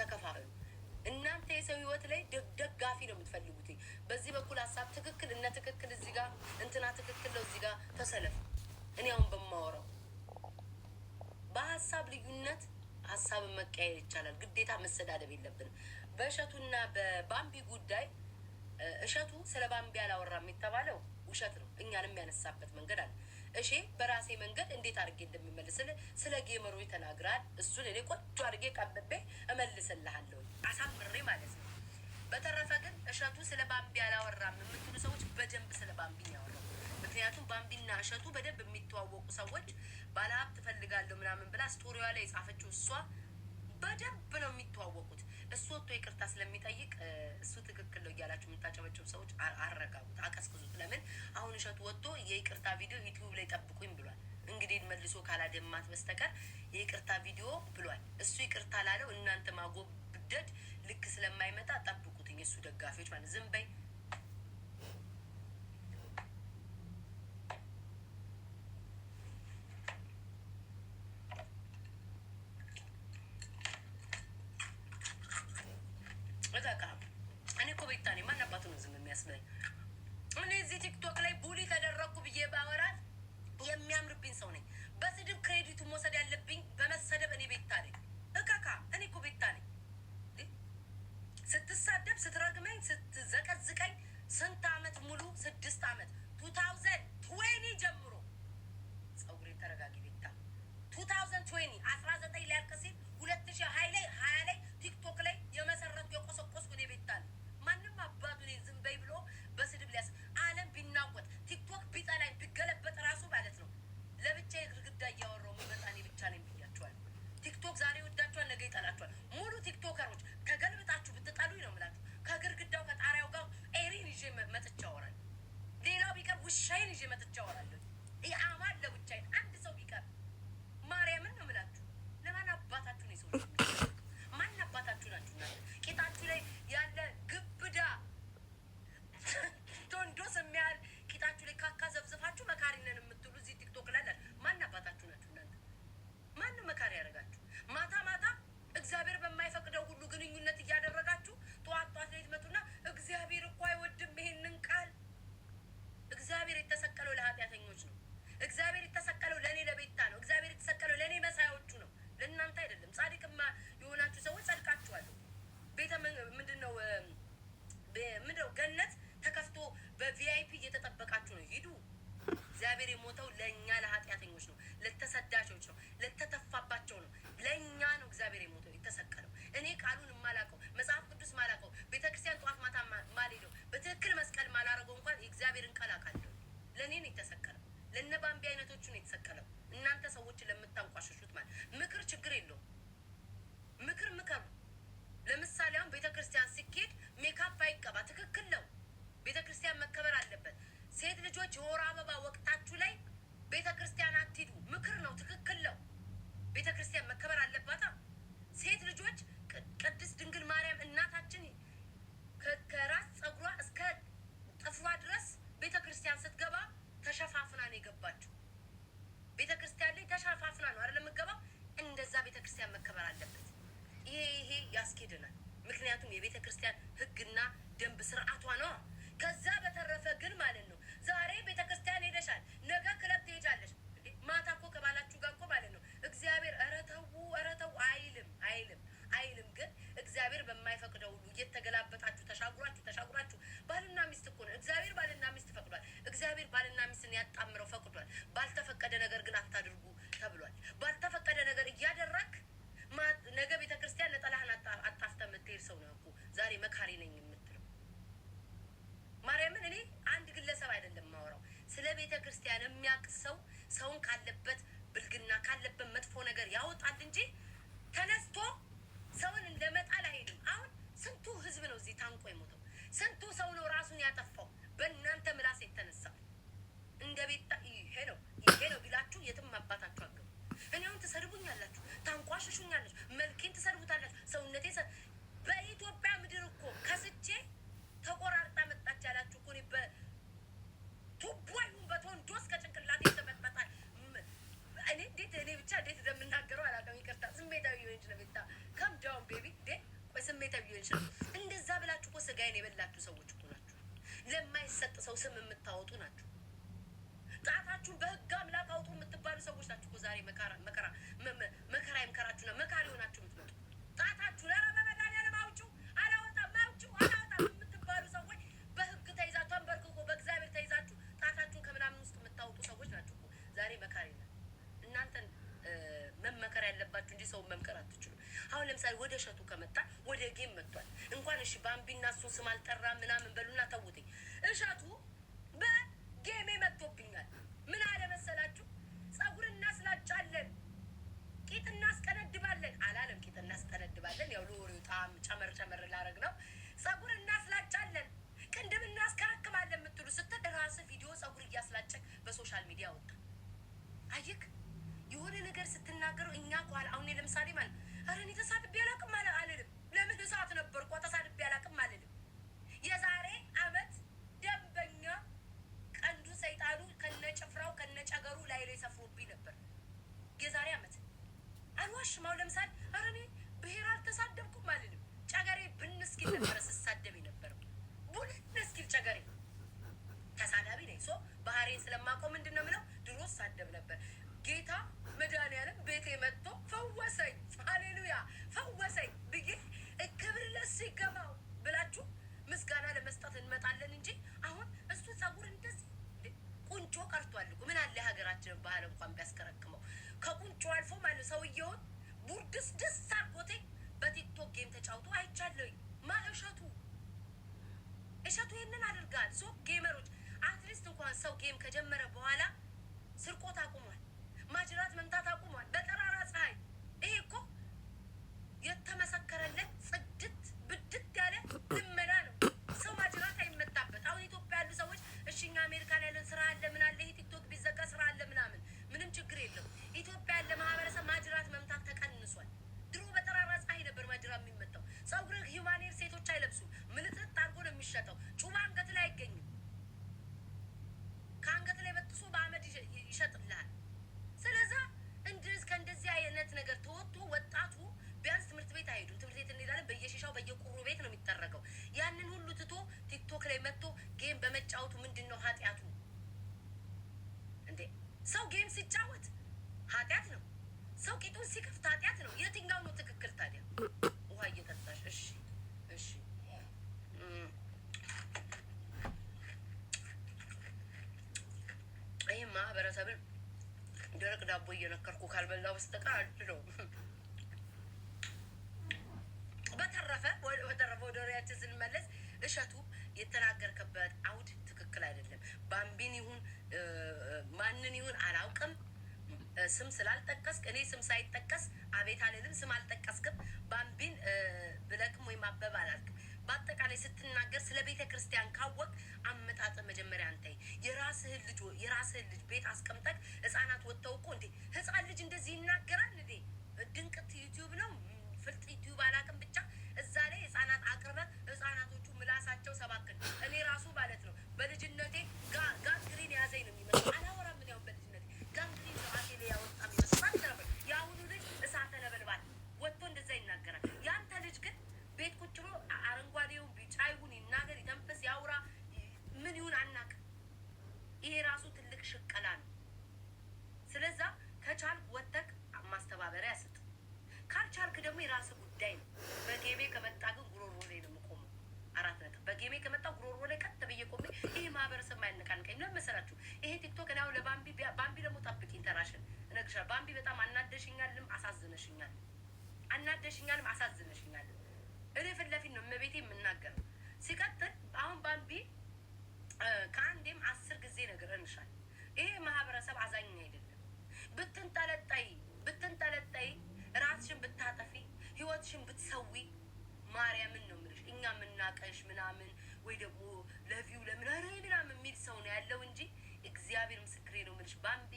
ተከፋፈሉ። እናንተ የሰው ህይወት ላይ ደጋፊ ነው የምትፈልጉት። በዚህ በኩል ሀሳብ ትክክል እነ ትክክል እዚህ ጋር እንትና ትክክል ነው እዚህ ጋር ተሰለፉ። እኔ አሁን በማወራው በሀሳብ ልዩነት ሀሳብን መቀየር ይቻላል። ግዴታ መሰዳደብ የለብንም። በእሸቱና በባምቢ ጉዳይ እሸቱ ስለ ባምቢ አላወራም የተባለው ውሸት ነው። እኛንም ያነሳበት መንገድ አለ። እሺ በራሴ መንገድ እንዴት አድርጌ እንደሚመልስ ስለ ጌመሮ ተናግራል። እሱን እኔ ቆንጆ አድርጌ ቀብቤ እመልስልሃለሁ አሳምሬ ማለት ነው። በተረፈ ግን እሸቱ ስለ ባምቢ አላወራም የምትሉ ሰዎች በደንብ ስለ ባምቢ ያወራው። ምክንያቱም ባምቢና እሸቱ በደንብ የሚተዋወቁ ሰዎች ባለሀብት እፈልጋለሁ ምናምን ብላ ስቶሪዋ ላይ የጻፈችው እሷ በደንብ ነው የሚተዋወቁት። እሱ ወጥቶ ይቅርታ ስለሚጠይቅ እሱ ትክክል ነው እያላችሁ የምታጨበጭቡ ሰዎች አረጋጉት፣ አቀስቅዙት። ለምን አሁን እሸቱ ወጥቶ የይቅርታ ቪዲዮ ዩቲዩብ ላይ ጠብቁኝ ብሏል። እንግዲህ መልሶ ካላደማት በስተቀር የይቅርታ ቪዲዮ ብሏል። እሱ ይቅርታ ላለው እናንተ ማጎብደድ ልክ ስለማይመጣ ጠብቁትኝ። የእሱ ደጋፊዎች ማለት ዝም በይ እኔ እዚህ ቲክቶክ ላይ ቡሊ ተደረግኩ ብዬ ባወራት የሚያምርብኝ ሰው ነኝ። በስድብ ክሬዲቱ መውሰድ ያለብኝ በመሰደብ እኔ ቤታ ነኝ። እካካ እኔ እኮ ቤታ ነኝ። ስትሳደብ ስትረግመኝ ስትዘቀዝቀኝ ስንት አመት ሙሉ 6 አመት 2020 ጀምሮ ጸጉሬን ተረጋጊ ቤታ 2020 19 ላይ ያልቅ ሲል 2020 ላይ 20 ላይ ቲክቶክ ላይ የመሰረቱ የቆሰቆስኩ እኔ ቤታ ነኝ። ማንም አባቱ እኔ ዝም በይ ብሎ በስድብ ሊያስ ዓለም ቢናወጥ ቲክቶክ ቢጠላኝ ቢገለበጥ ራሱ ማለት ነው ለብቻ የግድግዳ እያወራው መመጣ እኔ ብቻ ነኝ ብያቸዋል። ቲክቶክ ዛሬ ወዳቸዋል፣ ነገ ይጠላቸዋል። ሙሉ ቲክቶከሮች ተገልብጣችሁ ብትጠሉኝ ነው የምላችሁ። ከግድግዳው ከጣሪያው ጋር ኤሪን ይዤ መጥቼ አወራለሁ። ሌላው ቢቀር ውሻዬን ይዤ መጥቼ አወራለሁ። ይህ አማን ለብቻዬን አንድ ሰው ቢቀር ማርያምን ነው የምላችሁ። ለማን አባታችሁ ነው የሰው ማን አባታችሁ ናችሁ? ቂጣችሁ ላይ ያለ ግብዳ ዶንዶስ የሚያህል ቂጣችሁ ላይ ካካ ዘብዝፋችሁ መካሪ ነን የምትሉ እዚህ ቲክቶክ ላይ ማን አባታችሁ ናችሁ እናንተ? ማንም መካሪ ያደረጋችሁ? ማታ ማታ እግዚአብሔር በማይፈቅደው ሁሉ ግንኙነት እያደረጋችሁ ጠዋት ጠዋት ላይ ትመጡና እግዚአብሔር እኮ አይወድም ይሄንን ቃል። እግዚአብሔር የተሰቀለው ለኃጢአተኞች ነው። እግዚአብሔር የተሰቀለው ለእኔ ለቤታ ነው። እግዚአብሔር የተሰቀለው ለእኔ መሳያዎቹ ነው፣ ለእናንተ አይደለም። ጻድቅማ የሆናችሁ ሰዎች ጸድቃችኋለሁ። ቤተ ምንድነው ገነት ተከፍቶ በቪአይፒ እየተጠበቃችሁ ነው። ሂዱ። እግዚአብሔር የሞተው ለእኛ ለኃጢአተኞች ነው፣ ለተሰዳሾች ነው፣ ለተተፋባቸው ነው። ለእኛ ነው እግዚአብሔር የሞተው የተሰቀለው። እኔ ቃሉን የማላውቀው መጽሐፍ ቅዱስ ማላውቀው ቤተክርስቲያን ጠዋት ማታ ማልሄደው በትክክል መስቀል ማላረገው እንኳን የእግዚአብሔርን ቃል አውቃለሁ። ለእኔ ነው የተሰቀለው። ለእነ ባምቢ አይነቶቹ ነው የተሰቀለው። እናንተ ሰዎችን ለምታንቋሸሹት ማለት ምክር ችግር የለውም። ምክር ምከሩ። ለምሳሌ አሁን ቤተክርስቲያን ሲኬድ ሜካፕ አይቀባ፣ ትክክል ነው። ቤተክርስቲያን መከበር አለበት። ሴት ልጆች የወር አበባ ወቅታችሁ ላይ ቤተክርስቲያን አትሂዱ፣ ምክር ነው፣ ትክክል ነው። ቤተክርስቲያን መከበር አለባታ። ሴት ልጆች ቅድስት ድንግል ማርያም እናታችን ከራስ ጸጉሯ እስከ ጥፍሯ ድረስ ቤተክርስቲያን ስትገባ ተሸፋፍና ነው የገባችው። ቤተክርስቲያን ላይ ተሸፋፍና ነው አይደል የምትገባው? እንደዛ ቤተክርስቲያን መከበር አለበት። ይሄ ያስኬደናል። ምክንያቱም የቤተክርስቲያን ሕግና ደንብ ስርዓቷ ነው። ከዛ በተረፈ ግን ማለት ነው ዛሬ ቤተክርስቲያን ሄደሻል፣ ነገ ክለብ ትሄጃለሽ። ማታ እኮ ከባላችሁ ጋር እኮ ማለት ነው እግዚአብሔር ኧረ ተው አይልም። ግን እግዚአብሔር በማይፈቅደው ሁሉ እየተገላበጣችሁ ተሻጉራችሁ ባልና ሚስት እኮ ነው። እግዚአብሔር ባልና ሚስት ፈቅዷል። እግዚአብሔር ባልና ሚስትን ያጣምረው ፈቅዷል። ባልተፈቀደ ነገር ግን አታድርጉ ተብሏል። ባልተፈቀደ ነገር እያደረግ ነገ ቤተክርስቲያን ነጠላህን አጣፍተህ የምትሄድ ሰው ነው እኮ ዛሬ መካሪ ነኝ የምትለው። ማርያምን እኔ አንድ ግለሰብ አይደለም ማወራው፣ ስለ ቤተክርስቲያን የሚያውቅ ሰው ሰውን ካለበት ብልግና ካለበት መጥፎ ነገር ያወጣል እንጂ ተነስቶ ሰውን እንደመጣል አይሄድም። አሁን ስንቱ ህዝብ ነው እዚህ ታንቆ የሞተው? ስንቱ ሰው ነው ራሱን ያጠፋው በእናንተ ምላስ የተነሳ? እንደ ቤታ ይሄ ነው ቢላችሁ የትም አባታችሁ አገቡ። እኔ አሁን ትሰድቡኛላችሁ፣ ታንቋሽሹኛላችሁ፣ መልኬን ትሰድቡታላችሁ፣ ሰውነቴ በኢትዮጵያ ምድር እኮ ከስቼ ተቆራርጣ መጣች ያላችሁ እኮ እኔ በቱቦ ይሁን በቶንዶስ ከጭንቅላቴ የተበጠበጣ እኔ ብቻ እንዴት እንደምናገረው አላውቅም። ይቅርታ ስሜታዊ ሆንች ነው ቤታ ከም ዳውን ቤቢ ዛሬ መከራ ይምከራችሁና መካሪ ሆናችሁ የምትመጡ ጣታችሁ ለመመዳን አውጩ አላወጣም የምትባሉ ሰዎች በህግ ተይዛችሁ ተንበርክኮ በእግዚአብሔር ተይዛችሁ ጣታችሁን ከምናምን ውስጥ የምታወጡ ሰዎች ናችሁ እኮ ዛሬ መካሪ ነው። እናንተን መመከር ያለባችሁ እንጂ ሰውን መምከር አትችሉ። አሁን ለምሳሌ ወደ እሸቱ ከመጣ ወደ ጌም መጥቷል። እንኳን እሺ ባምቢና እሱን ስም አልጠራ ምናምን በሉና ተውትኝ። እሸቱ በጌሜ መጥቶብኛል። ምን አለ መሰላችሁ? ጸጉር እናስላጫለን፣ ቂጥ እናስቀነድባለን አላለም። ቂጥ እናስቀነድባለን ያው ለወሬው ጣም ጨመር ላረግ ነው። ጸጉር እናስላጫለን፣ ቅንድብ እናስከረክማለን የምትሉ ስትል ራስህ ቪዲዮ ጸጉር እያስላጨክ በሶሻል ሚዲያ ወጣ። አየክ የሆነ ነገር ስትናገረው እኛ ቋል አሁን ለምሳሌ ማለት ኧረ እኔ ተሳድቤ አላውቅም አልልም። ለምን እሳት ነበርኩ ተሳድቤ አላውቅም አልልም። የዛሬ አመት ደንበኛ ቀንዱ ሰይጣኑ ከነጭፍራው ከነጨገሩ ላይ ሰፍሮብኝ ነበር። የዛሬ አመት አልዋሽም። አሁን ለምሳሌ ኧረ እኔ ብሄር አልተሳደብኩም አልልም። ጨገሬ ብንስኪል ነበረ ስሳደብ ነበር። ቡንስኪል ጨገሬ ተሳዳቢ ነኝ። ሶ ባህሬን ስለማውቀው ምንድን ነው የምለው ድሮ ሳደብ ነበር። ጌታ መድኃኒዓለም ቤቴ መጥቶ ፈወሰኝ። ሃሌሉያ ፈወሰኝ ብዬ ክብር ለሱ ይገባው ብላችሁ ምስጋና ለመስጠት እንመጣለን እንጂ አሁን እሱ ጸጉር እንደዚህ ቁንጮ ቀርቷል እኮ ምን አለ ሀገራችንን ባህል እንኳን ቢያስከረክመው ከቁንጮ አልፎ ማለት ሰውየውን ቡርድስ ደስ አርጎቴ በቲክቶክ ጌም ተጫውቶ አይቻለሁኝ። እሸቱ ይህንን አድርጋል። ሶ ጌመሮች አትሊስት እንኳን ሰው ጌም ከጀመረ በኋላ ስርቆት አቁሟል፣ ማጅራት መምታት አቁሟል። በጠራራ ፀሐይ ይሄ እኮ የተመሰከረለት ጽድት ብድት ያለ ልመና ነው። ሰው ማጅራት አይመታበት። አሁን ኢትዮጵያ ያሉ ሰዎች እሺ እኛ አሜሪካን ያለን ስራ አለ ምን አለ ይሄ ቲክቶክ ቢዘጋ ስራ አለ ምንም ችግር የለው። ኢትዮጵያ ያለ ማህበረሰብ ማጅራት መምታት ተቀንሷል። ድሮ በጠራራ ፀሐይ ነበር ማጅራት የሚመታው። ጸጉር ሂውማኔር ሴቶች አይለብሱም። ምልጥጥ አድርጎ ነው የሚሸጠው። ጩባ አንገት ላይ አይገኝም። ከአንገት ላይ በጥሶ በአመድ ይሸጥልሃል። ስለዛ ከእንደዚህ አይነት ነገር ተወጥቶ ወጣቱ ቢያንስ ትምህርት ቤት አይሄዱም። ትምህርት ቤት እንሄዳለን በየሺሻው በየቁሩ ቤት ነው የሚጠረገው። ያንን ሁሉ ትቶ ቲክቶክ ላይ መጥቶ ጌም በመጫወቱ ምንድን ነው ኃጢአቱ እንዴ? ሰው ጌም ሲጫወት ኃጢአት ነው። ሰው ቂጡን ሲከፍት ኃጢአት ነው። የትኛው ነው ትክክል ታዲያ? ውሃ እየጠጣሽ እሺ ይህ ማህበረሰብን ደረቅ ዳቦ እየነከርኩ ካልበላው በስተቀር አድነው። በተረፈ ወደ ወሬያችን ስንመለስ እሸቱ የተናገርከበት አውድ ትክክል አይደለም። ባምቢን ይሁን ማንን ይሁን አላውቅም። ስም ስላልጠቀስክ እኔ ስም ሳይጠቀስ አቤት አልልም። ስም አልጠቀስክም። ባምቢን ብለክም ወይም አበብ አላልክም። በአጠቃላይ ስትናገር ስለ ቤተ ክርስቲያን ካወቅ አመጣጥ መጀመሪያ አንተ የራስህን ልጅ ቤት አስቀምጠክ ህፃናት ወጥተው እኮ እንዴ ህፃን ልጅ እንደዚህ ይናገራል እንዴ? ድንቅት ዩቲዩብ ነው ፍልጥ ዩቲዩብ አላውቅም። ብቻ እዛ ላይ ህፃናት አቅርበህ ህፃናቶቹ ምላሳቸው ሰባክን። እኔ ራሱ ማለት ነው በልጅነቴ ጋንግሪን ያዘኝ ነው የሚመስለው። አላወራም ምን ያው በልጅነቴ ጋንግሪን ነው አቴ ላይ ያወጣ የሚመስል ነበር። የአሁኑ ልጅ እሳተ ነበልባል ወጥቶ እንደዛ ይናገራል። ያንተ ልጅ ግን ቤት ቁጭ ብሎ አረንጓዴው ቢጫ ይሁን ይናገር ይተንፈስ ያውራ ምን ይሁን አናውቅም። ይሄ ራሱ ትልቅ ሽቀላ ነው። ስለዛ ከቻልክ ወተክ ማስተባበሪያ ስጥ፣ ካልቻልክ ደግሞ የራስህ ጉዳይ ነው። በጌሜ ከመጣ ግን ጉሮሮ ላይ ነው የምቆመው። 4 ነጥብ። በጌሜ ከመጣ ጉሮሮ ላይ ቀጥ ብዬ ቆሜ ይሄ ማህበረሰብ ማያነቃንቀኝ ለምን መሰላችሁ? ይሄ ቲክቶክ ነው ለባምቢ ደግሞ ጠብቂኝ ተራሽን እነግርሻለሁ። ባምቢ በጣም አናደሽኛልም አሳዝነሽኛልም። እኔ ፊት ለፊት ነው እመቤቴ የምናገረው። ሲቀጥል አሁን ባምቢ ከአንዴም 10 ጊዜ ነግረንሻል። ይሄ ማህበረሰብ አዛኝ አይደለም። ብትንጠለጠይ ራስሽን ብታጠፊ ህይወትሽን ብትሰዊ ማርያምን ነው የምልሽ። እኛ የምናቀሽ ምናምን ወይ ደግሞ ለቪው ለምናምን የሚል ሰው ነው ያለው እንጂ እግዚአብሔር ምስክሬ ነው የምልሽ። ባምቢ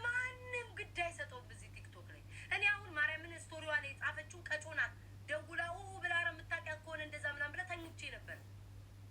ማንም ግድ አይሰጠውም በዚህ ቲክቶክ ላይ። እኔ አሁን ማርያምን ስቶሪዋ ላይ የጻፈችውን ቀጮናት ደውላው ብላ የምታውቂያት ከሆነ እንደዛ ምናምን ብላ ተኝቼ ነበር።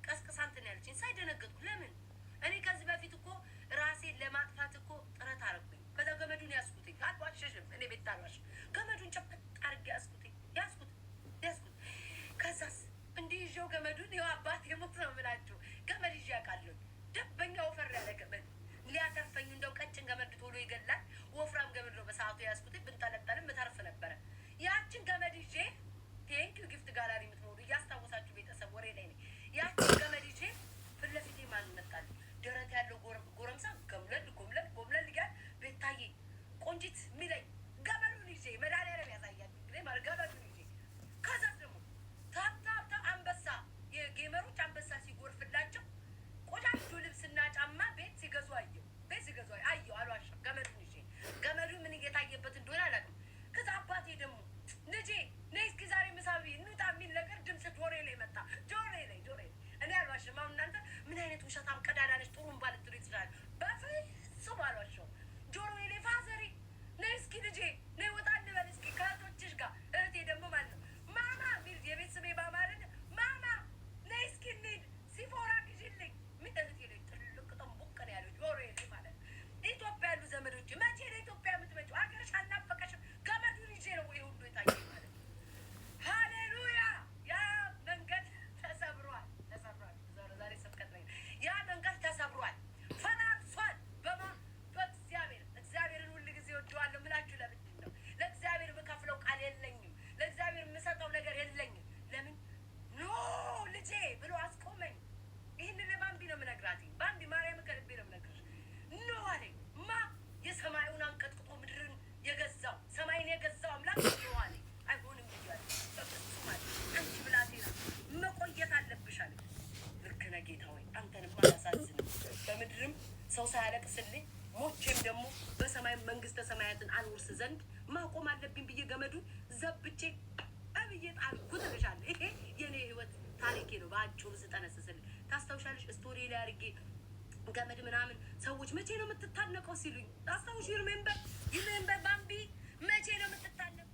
ቀስቅሳንትን ያለችኝ ሳይደነገጥኩ ለምን እኔ ከዚህ በፊት እኮ ራሴን ለማጥፋት እኮ ጥረት አረኩኝ። ከዛ ገመዱን ያስኩትኝ አልዋሸሽም። እኔ ቤት ታሏሽ ገመዱን ጨበጥ አድርጌ ያስኩት። ከዛስ እንዲህ ይዤው ገመዱን ይኸው አባት የሞት ነው የምላችሁ ገመድ ይዤ አውቃለሁ። ደበኛ ወፈር ያለ ገመድ ሊያተርፈኝ እንደው ቀጭ ሰማይ መንግስተ ሰማያትን አንውርስ ዘንድ ማቆም አለብኝ ብዬ ገመዱን ዘብቼ አብዬ ጣልኩት እልሻለሁ። ይሄ የኔ ህይወት ታሪኬ ነው። በአጭሩ ስጠነስስልኝ ታስታውሻለሽ? ስቶሪ ላይ አድርጌ ገመድ ምናምን ሰዎች መቼ ነው የምትታነቀው ሲሉኝ ታስታውሽ? ሪሜምበር ባምቢ መቼ ነው የምትታነቀው?